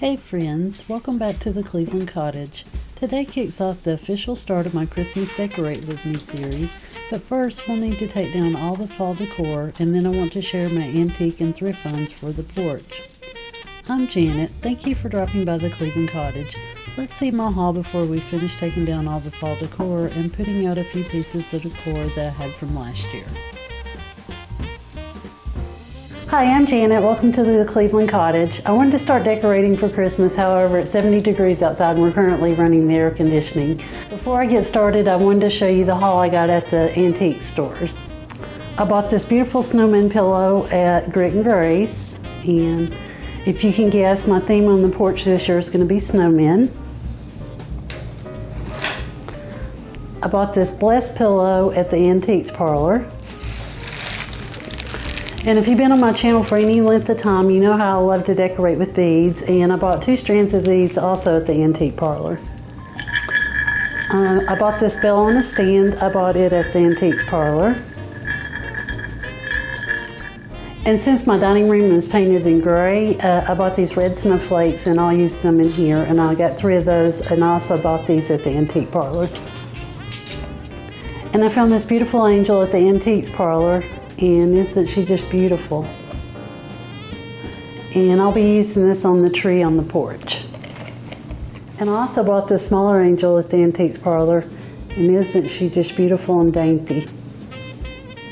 Hey friends, welcome back to the Cleveland Cottage. Today kicks off the official start of my Christmas Decorate With Me series, but first we'll need to take down all the fall decor, and then I want to share my antique and thrift finds for the porch. I'm Janet, thank you for dropping by the Cleveland Cottage. Let's see my haul before we finish taking down all the fall decor and putting out a few pieces of decor that I had from last year. Hi, I'm Janet. Welcome to the Cleveland Cottage. I wanted to start decorating for Christmas, however, it's 70 degrees outside and we're currently running the air conditioning. Before I get started, I wanted to show you the haul I got at the antique stores. I bought this beautiful snowman pillow at Grit and Grace, and if you can guess, my theme on the porch this year is going to be snowmen. I bought this Blessed pillow at the Antiques Parlor. And if you've been on my channel for any length of time, you know how I love to decorate with beads, and I bought 2 strands of these also at the Antique Parlor. I bought this bell on a stand. I bought it at the Antiques Parlor. And since my dining room is painted in gray, I bought these red snowflakes and I'll use them in here, and I got 3 of those, and I also bought these at the Antique Parlor. And I found this beautiful angel at the Antiques Parlor. And isn't she just beautiful? And I'll be using this on the tree on the porch. And I also bought this smaller angel at the Antiques Parlor, and isn't she just beautiful and dainty?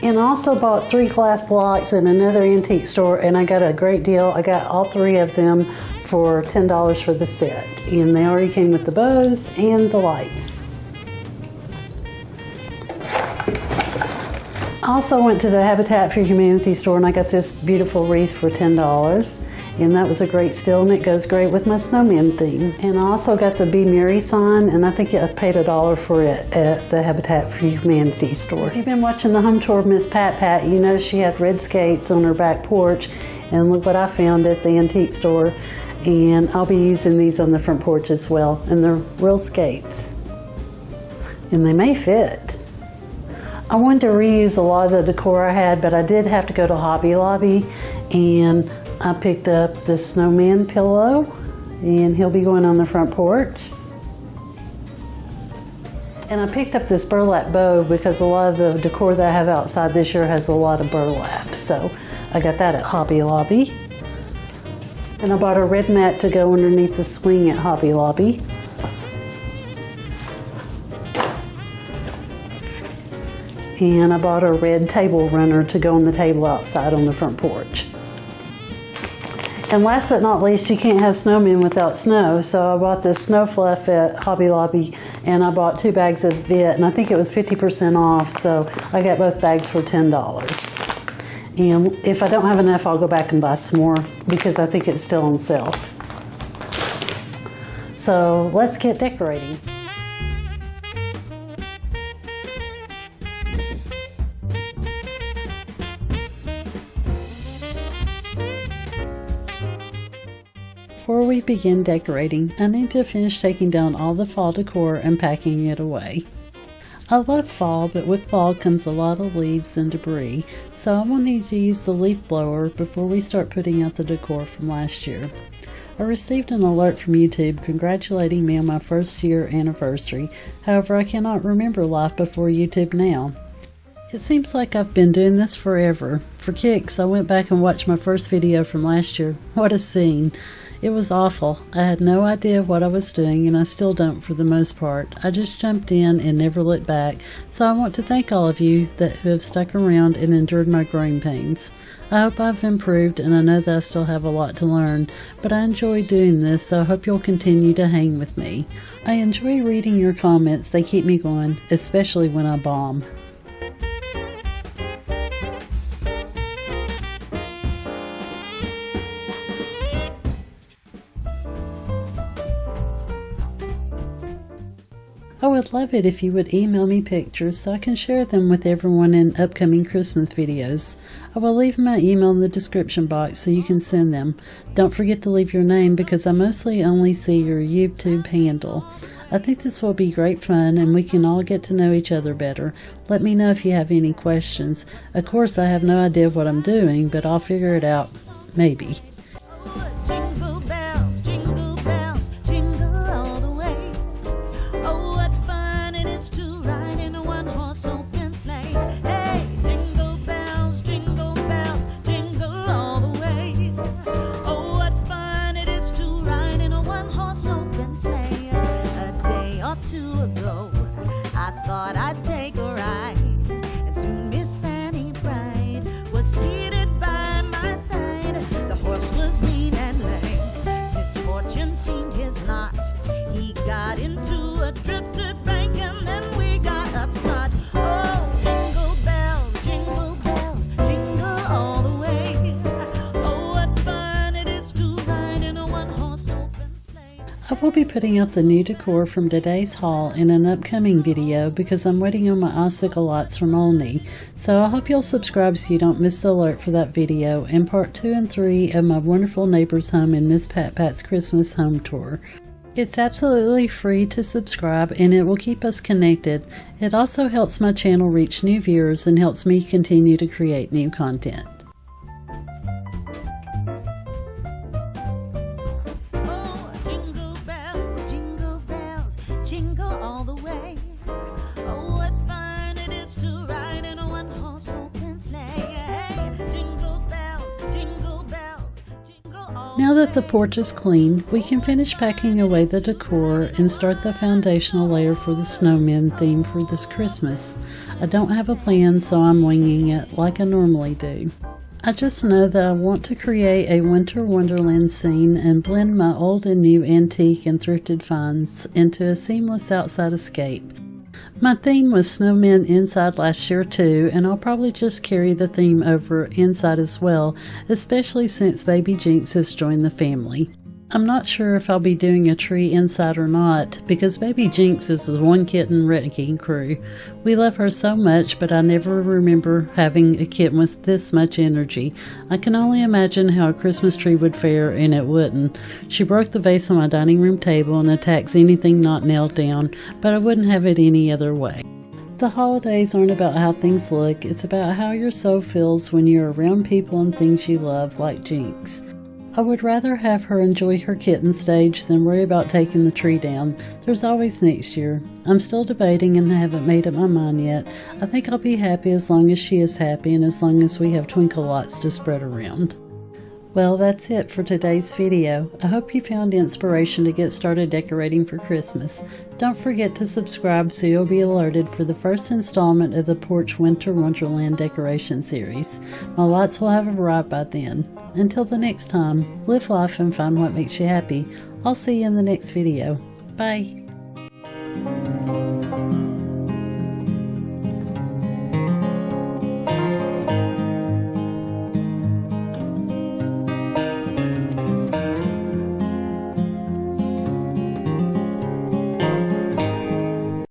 And I also bought 3 glass blocks at another antique store, and I got a great deal. I got all 3 of them for $10 for the set, and they already came with the bows and the lights. I also went to the Habitat for Humanity store and I got this beautiful wreath for $10, and that was a great steal, and it goes great with my snowman theme. And I also got the Be Merry sign, and I think I paid $1 for it at the Habitat for Humanity store. If you've been watching the home tour of Miss Pat, you know she had red skates on her back porch, and look what I found at the antique store. And I'll be using these on the front porch as well, and they're real skates, and they may fit. I wanted to reuse a lot of the decor I had, but I did have to go to Hobby Lobby, and I picked up the snowman pillow, and he'll be going on the front porch. And I picked up this burlap bow because a lot of the decor that I have outside this year has a lot of burlap, so I got that at Hobby Lobby. And I bought a red mat to go underneath the swing at Hobby Lobby. And I bought a red table runner to go on the table outside on the front porch. And last but not least, you can't have snowmen without snow, so I bought this snow fluff at Hobby Lobby, and I bought 2 bags of it, and I think it was 50% off, so I got both bags for $10. And if I don't have enough, I'll go back and buy some more because I think it's still on sale. So let's get decorating. Before we begin decorating, I need to finish taking down all the fall decor and packing it away. I love fall, but with fall comes a lot of leaves and debris, so I will need to use the leaf blower before we start putting out the decor from last year. I received an alert from YouTube congratulating me on my 1st year anniversary, however I cannot remember life before YouTube now. It seems like I've been doing this forever. For kicks, I went back and watched my first video from last year. What a scene! It was awful. I had no idea what I was doing, and I still don't for the most part. I just jumped in and never looked back, so I want to thank all of you who have stuck around and endured my growing pains. I hope I've improved, and I know that I still have a lot to learn, but I enjoy doing this, so I hope you'll continue to hang with me. I enjoy reading your comments. They keep me going, especially when I bomb. I would love it if you would email me pictures so I can share them with everyone in upcoming Christmas videos. I will leave my email in the description box so you can send them. Don't forget to leave your name because I mostly only see your YouTube handle. I think this will be great fun and we can all get to know each other better. Let me know if you have any questions. Of course, I have no idea what I'm doing, but I'll figure it out. Maybe. Jingle bells, jingle I will be putting out the new decor from today's haul in an upcoming video because I'm waiting on my icicle lights from Olney, so I hope you'll subscribe so you don't miss the alert for that video and part 2 and 3 of my wonderful neighbor's home and Miss Pat Pat's Christmas home tour. It's absolutely free to subscribe and it will keep us connected. It also helps my channel reach new viewers and helps me continue to create new content. Now that the porch is clean, we can finish packing away the decor and start the foundational layer for the snowman theme for this Christmas. I don't have a plan, so I'm winging it like I normally do. I just know that I want to create a winter wonderland scene and blend my old and new antique and thrifted finds into a seamless outside escape. My theme was snowman inside last year too, and I'll probably just carry the theme over inside as well, especially since baby Jinx has joined the family. I'm not sure if I'll be doing a tree inside or not, because baby Jinx is the one kitten wrecking crew. We love her so much, but I never remember having a kitten with this much energy. I can only imagine how a Christmas tree would fare, and it wouldn't. She broke the vase on my dining room table and attacks anything not nailed down, but I wouldn't have it any other way. The holidays aren't about how things look, it's about how your soul feels when you're around people and things you love, like Jinx. I would rather have her enjoy her kitten stage than worry about taking the tree down. There's always next year. I'm still debating and haven't made up my mind yet. I think I'll be happy as long as she is happy and as long as we have twinkle lights to spread around. Well, that's it for today's video. I hope you found inspiration to get started decorating for Christmas. Don't forget to subscribe so you'll be alerted for the first installment of the Porch Winter Wonderland decoration series. My lights will have arrived by then. Until the next time, live life and find what makes you happy. I'll see you in the next video. Bye.